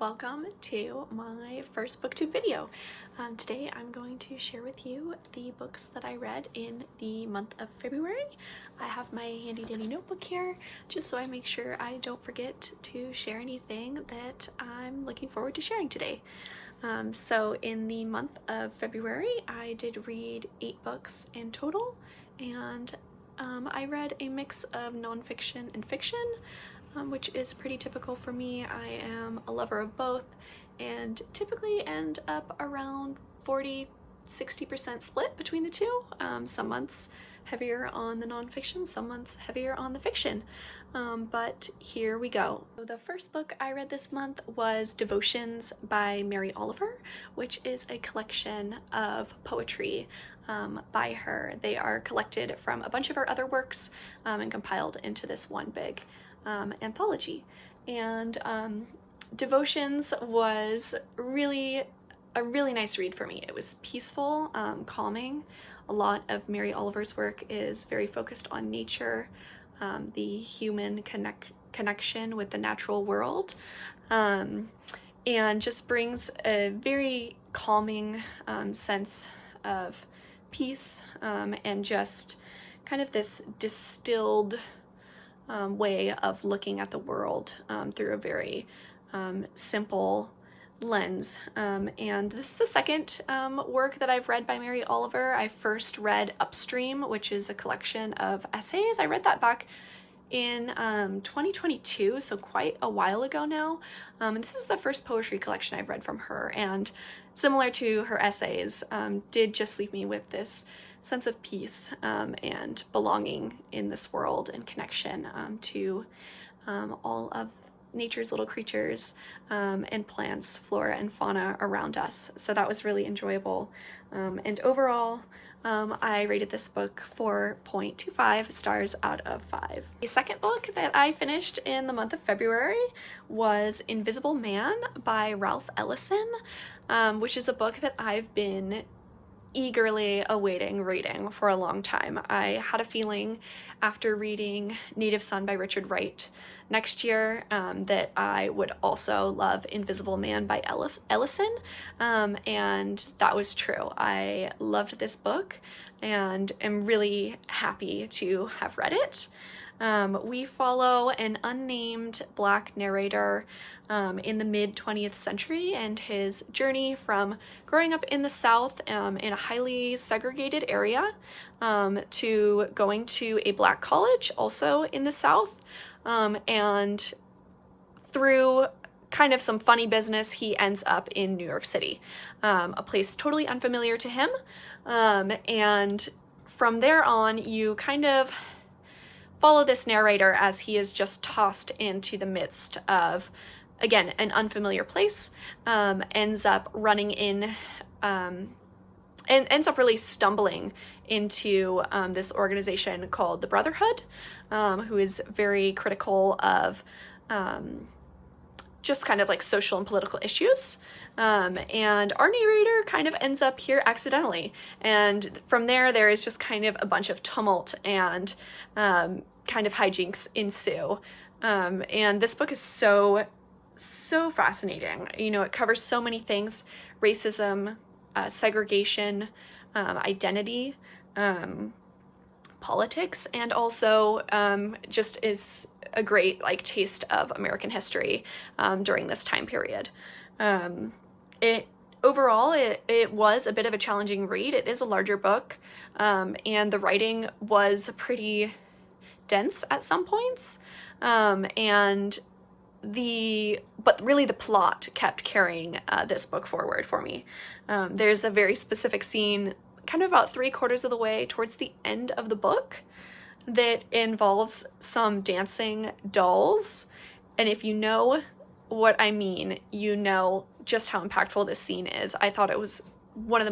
welcome to my first booktube video. Today I'm going to share with you the books that I read in the month of February. I have my handy dandy notebook here just so I make sure I don't forget to share anything that I'm looking forward to sharing today. So in the month of February I did read 8 books in total, and I read a mix of nonfiction and fiction, which is pretty typical for me. I am a lover of both and typically end up around 40-60% split between the two. Some months heavier on the nonfiction, some months heavier on the fiction. But here we go. So the first book I read this month was Devotions by Mary Oliver, which is a collection of poetry by her. They are collected from a bunch of her other works and compiled into this one big anthology. And Devotions was a really nice read for me. It was peaceful, calming. A lot of Mary Oliver's work is very focused on nature, the human connection with the natural world, and just brings a very calming sense of peace, and just kind of this distilled way of looking at the world through a very simple lens. And this is the second work that I've read by Mary Oliver. I first read Upstream, which is a collection of essays. I read that back in 2022, so quite a while ago now. And this is the first poetry collection I've read from her, and similar to her essays, did just leave me with this sense of peace and belonging in this world, and connection to all of nature's little creatures and plants, flora and fauna around us. So that was really enjoyable. And overall, I rated this book 4.25 stars out of 5. The second book that I finished in the month of February was Invisible Man by Ralph Ellison, which is a book that I've been eagerly awaiting reading for a long time. I had a feeling after reading Native Son by Richard Wright next year that I would also love Invisible Man by Ellison, and that was true. I loved this book and am really happy to have read it. We follow an unnamed Black narrator in the mid-20th century and his journey from growing up in the South in a highly segregated area to going to a Black college also in the South, and through kind of some funny business he ends up in New York City, a place totally unfamiliar to him, and from there on you kind of follow this narrator as he is just tossed into the midst of, again, an unfamiliar place, ends up running in, and ends up really stumbling into this organization called the Brotherhood, who is very critical of just kind of like social and political issues. And our narrator kind of ends up here accidentally, and from there is just kind of a bunch of tumult and kind of hijinks ensue. And this book is so fascinating. You know, it covers so many things: racism, segregation, identity, politics, and also just is a great like taste of American history during this time period. Overall, it was a bit of a challenging read. It is a larger book, and the writing was pretty dense at some points, but really the plot kept carrying this book forward for me. There's a very specific scene kind of about 3/4 of the way towards the end of the book that involves some dancing dolls, and if you know what I mean, you know just how impactful this scene is. I thought it was one of the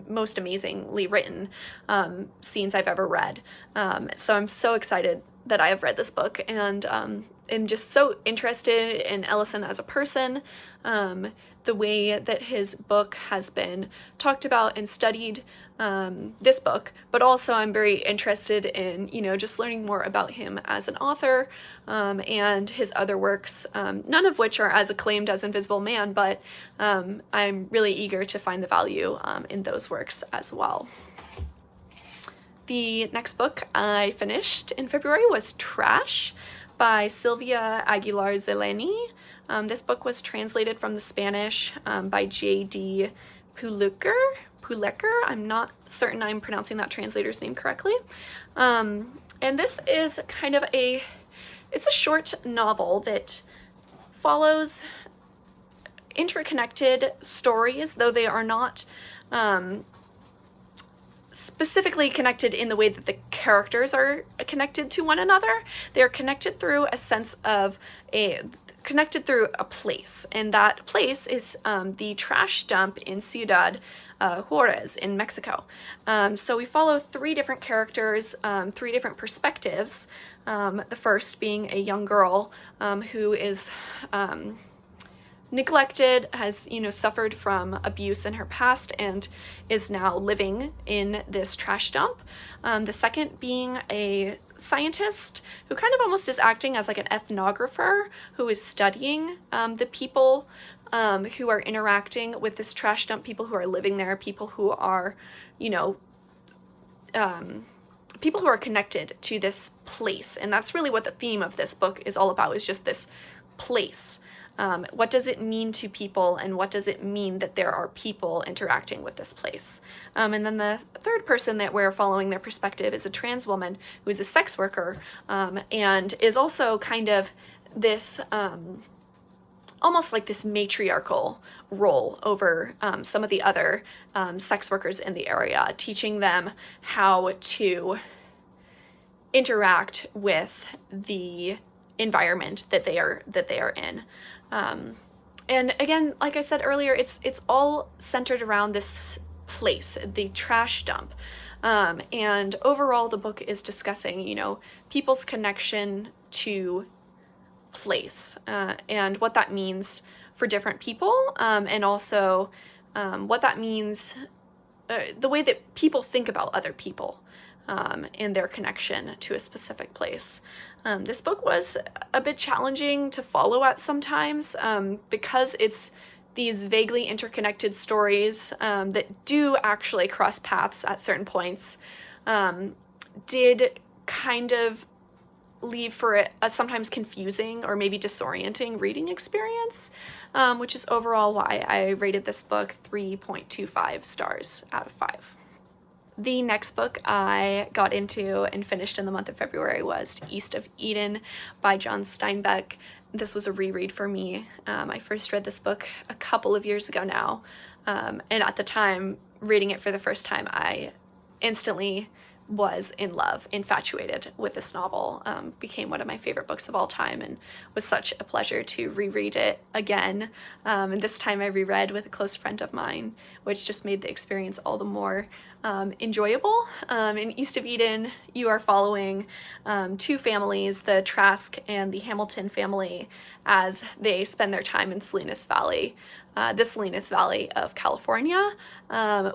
most amazingly written scenes I've ever read. So I'm so excited that I have read this book, and am just so interested in Ellison as a person, the way that his book has been talked about and studied, this book, but also I'm very interested in, you know, just learning more about him as an author, and his other works, none of which are as acclaimed as Invisible Man, but I'm really eager to find the value in those works as well. The next book I finished in February was Trash by Sylvia Aguilar-Zéleny. This book was translated from the Spanish by J.D. Pluecker. I'm not certain I'm pronouncing that translator's name correctly. And this is kind of it's a short novel that follows interconnected stories, though they are not specifically connected in the way that the characters are connected to one another. They are connected through a sense of connected through a place, and that place is the trash dump in Ciudad Juarez in Mexico. So we follow three different characters, three different perspectives. The first being a young girl who is neglected, has, you know, suffered from abuse in her past and is now living in this trash dump. The second being a scientist who kind of almost is acting as like an ethnographer who is studying the people who are interacting with this trash dump, people who are living there, people who are, you know, people who are connected to this place. And that's really what the theme of this book is all about, is just this place. What does it mean to people, and what does it mean that there are people interacting with this place? And then the third person that we're following their perspective is a trans woman who's a sex worker, and is also kind of this almost like this matriarchal role over some of the other sex workers in the area, teaching them how to interact with the environment that they are in. And again, like I said earlier, it's all centered around this place, the trash dump. And overall, the book is discussing, you know, people's connection to place, and what that means for different people, and also what that means, the way that people think about other people, and their connection to a specific place. This book was a bit challenging to follow at sometimes, because it's these vaguely interconnected stories that do actually cross paths at certain points, did kind of leave for a sometimes confusing or maybe disorienting reading experience, which is overall why I rated this book 3.25 stars out of 5. The next book I got into and finished in the month of February was East of Eden by John Steinbeck. This was a reread for me. I first read this book a couple of years ago now, and at the time, reading it for the first time, I instantly was in love, infatuated with this novel. Became one of my favorite books of all time, and was such a pleasure to reread it again. And this time I reread with a close friend of mine, which just made the experience all the more enjoyable. In East of Eden, you are following two families, the Trask and the Hamilton family, as they spend their time in Salinas Valley, the Salinas Valley of California,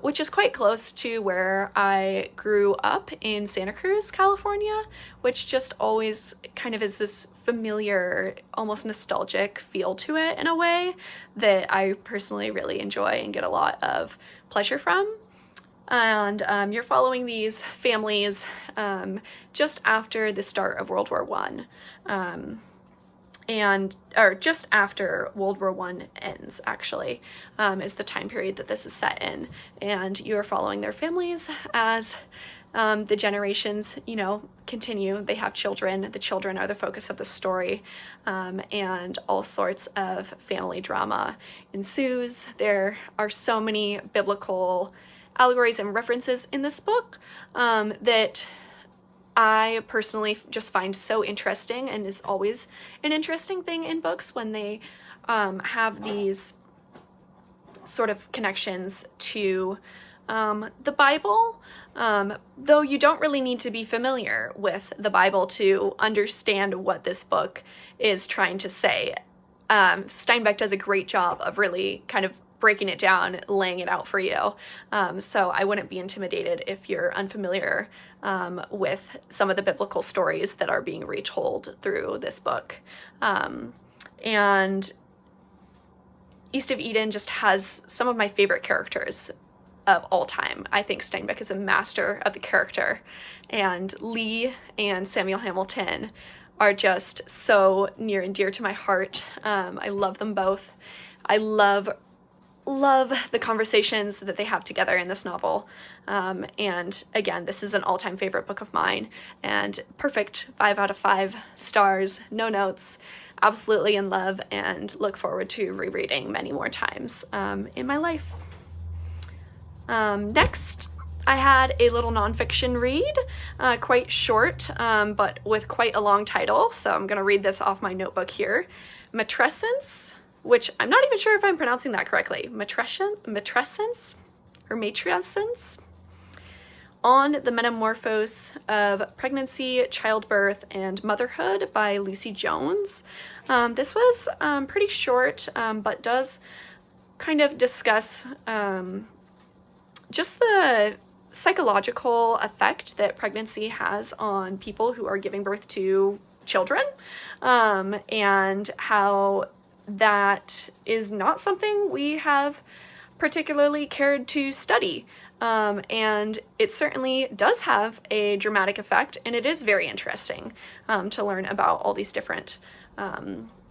which is quite close to where I grew up in Santa Cruz, California, which just always kind of is this familiar, almost nostalgic feel to it in a way that I personally really enjoy and get a lot of pleasure from. And you're following these families just after the start of World War I. Or just after World War I ends, actually, is the time period that this is set in. And you're following their families as the generations, you know, continue. They have children. The children are the focus of the story, and all sorts of family drama ensues. There are so many biblical allegories and references in this book that I personally just find so interesting, and is always an interesting thing in books when they have these sort of connections to the Bible, though you don't really need to be familiar with the Bible to understand what this book is trying to say. Steinbeck does a great job of really kind of breaking it down, laying it out for you. So I wouldn't be intimidated if you're unfamiliar with some of the biblical stories that are being retold through this book. And East of Eden just has some of my favorite characters of all time. I think Steinbeck is a master of the character, and Lee and Samuel Hamilton are just so near and dear to my heart. I love them both. I love the conversations that they have together in this novel. And again, this is an all-time favorite book of mine, and perfect 5 out of 5 stars, no notes, absolutely in love, and look forward to rereading many more times in my life. Next, I had a little nonfiction read, quite short, but with quite a long title, so I'm going to read this off my notebook here. Matrescence, which I'm not even sure if I'm pronouncing that correctly. Matrescence, on the metamorphosis of pregnancy, childbirth, and motherhood by Lucy Jones. This was pretty short, but does kind of discuss just the psychological effect that pregnancy has on people who are giving birth to children, and how that is not something we have particularly cared to study. And it certainly does have a dramatic effect, and it is very interesting to learn about all these different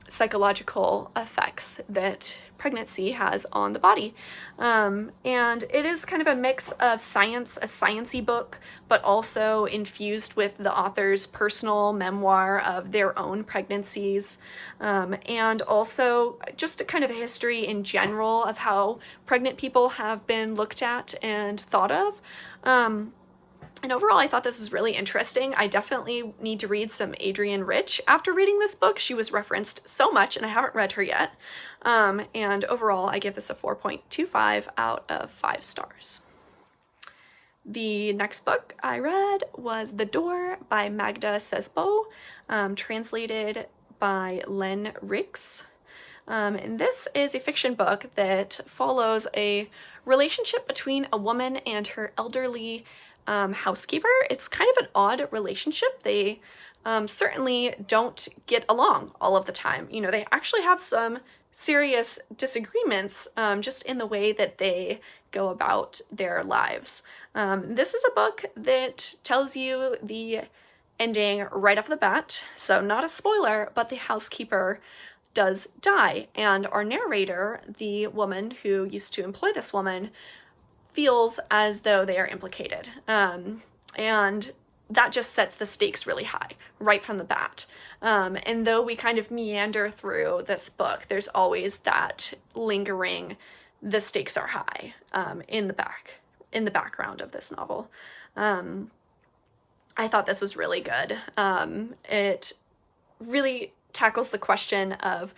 psychological effects that pregnancy has on the body. And it is kind of a mix of science, a sciencey book, but also infused with the author's personal memoir of their own pregnancies, and also just a kind of a history in general of how pregnant people have been looked at and thought of. And overall, I thought this was really interesting. I definitely need to read some Adrienne Rich after reading this book. She was referenced so much, and I haven't read her yet. And overall, I give this a 4.25 out of 5 stars. The next book I read was The Door by Magda, Szabó, translated by Len Rix. And this is a fiction book that follows a relationship between a woman and her elderly housekeeper. It's kind of an odd relationship. They certainly don't get along all of the time. You know, they actually have some serious disagreements just in the way that they go about their lives. This is a book that tells you the ending right off the bat, so not a spoiler, but the housekeeper does die, and our narrator, the woman who used to employ this woman, feels as though they are implicated. And that just sets the stakes really high right from the bat. And though we kind of meander through this book, there's always that lingering, the stakes are high, in the background of this novel. I thought this was really good. It really tackles the question of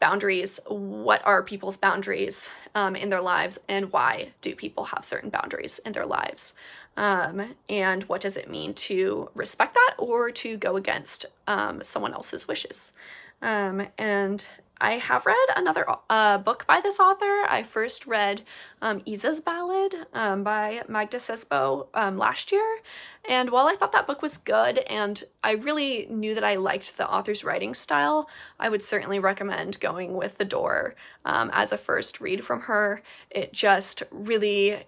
boundaries. What are people's boundaries in their lives, and why do people have certain boundaries in their lives? And what does it mean to respect that or to go against someone else's wishes? And I have read another book by this author. I first read Isa's Ballad by Magda Szabó last year, and while I thought that book was good and I really knew that I liked the author's writing style, I would certainly recommend going with The Door as a first read from her. It just really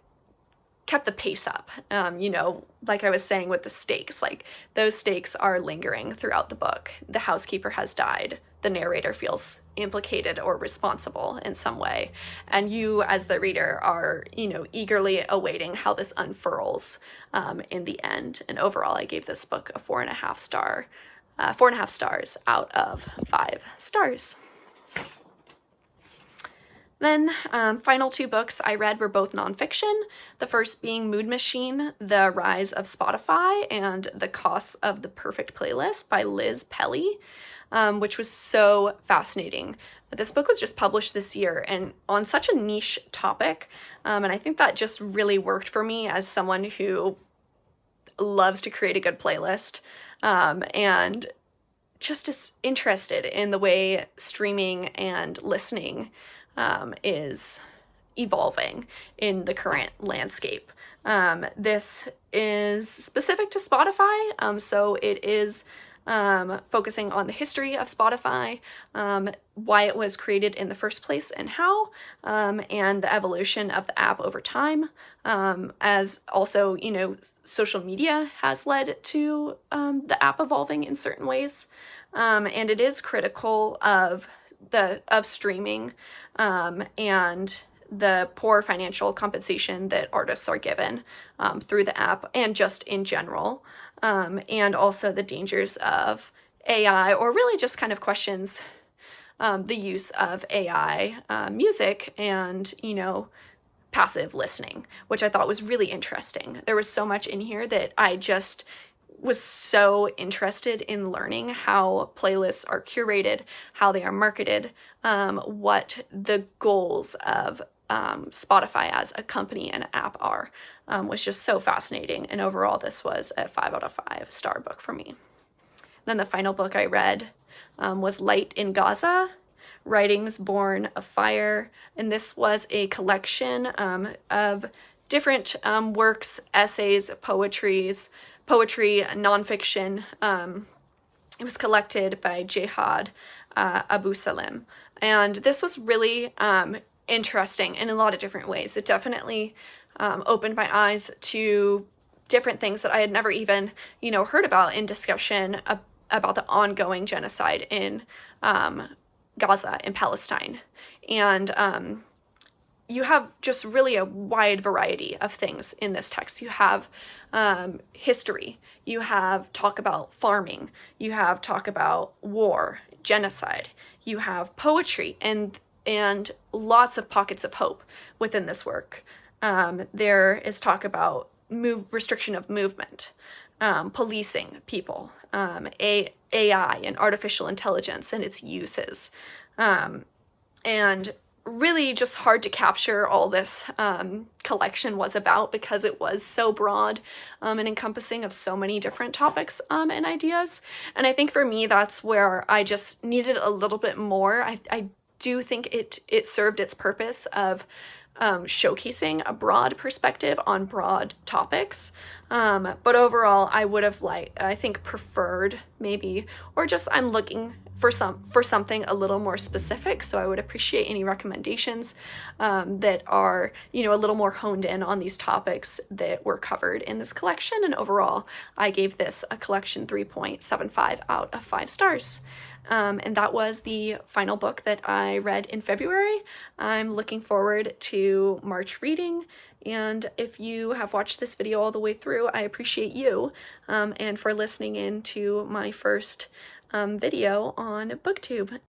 kept the pace up. You know, like I was saying with the stakes, like those stakes are lingering throughout the book. The housekeeper has died. The narrator feels implicated or responsible in some way, and you as the reader are, you know, eagerly awaiting how this unfurls in the end. And overall, I gave this book a 4.5 stars out of 5 stars. Then, final 2 books I read were both nonfiction, the first being Mood Machine, The Rise of Spotify, and The Costs of the Perfect Playlist by Liz Pelly, which was so fascinating. This book was just published this year and on such a niche topic, and I think that just really worked for me as someone who loves to create a good playlist, and just as interested in the way streaming and listening is evolving in the current landscape. This is specific to Spotify, so it is focusing on the history of Spotify, why it was created in the first place and how, and the evolution of the app over time, as also, you know, social media has led to the app evolving in certain ways, and it is critical of streaming and the poor financial compensation that artists are given through the app and just in general, and also the dangers of AI, or really just kind of questions the use of AI music and, you know, passive listening, which I thought was really interesting. There was so much in here that I just was so interested in learning how playlists are curated, how they are marketed, what the goals of Spotify as a company and app are, was just so fascinating. And overall, this was a 5 out of 5 star book for me. Then the final book I read was Light in Gaza, Writings Born of Fire. And this was a collection of different works, essays, poetry, nonfiction. It was collected by Jehad, Abusalim. And this was really interesting in a lot of different ways. It definitely opened my eyes to different things that I had never even, you know, heard about in discussion about the ongoing genocide in Gaza in Palestine. And you have just really a wide variety of things in this text. You have history, you have talk about farming, you have talk about war, genocide, you have poetry, and lots of pockets of hope within this work. There is talk about restriction of movement, policing people, AI and artificial intelligence and its uses, and really just hard to capture all this collection was about, because it was so broad and encompassing of so many different topics and ideas. And I think for me, that's where I just needed a little bit more. I do think it served its purpose of showcasing a broad perspective on broad topics. But overall, I would have preferred maybe, or just I'm looking for something a little more specific. So I would appreciate any recommendations that are, you know, a little more honed in on these topics that were covered in this collection. And overall, I gave this a collection 3.75 out of 5 stars. And that was the final book that I read in February. I'm looking forward to March reading, and if you have watched this video all the way through, I appreciate you, and for listening in to my first video on booktube.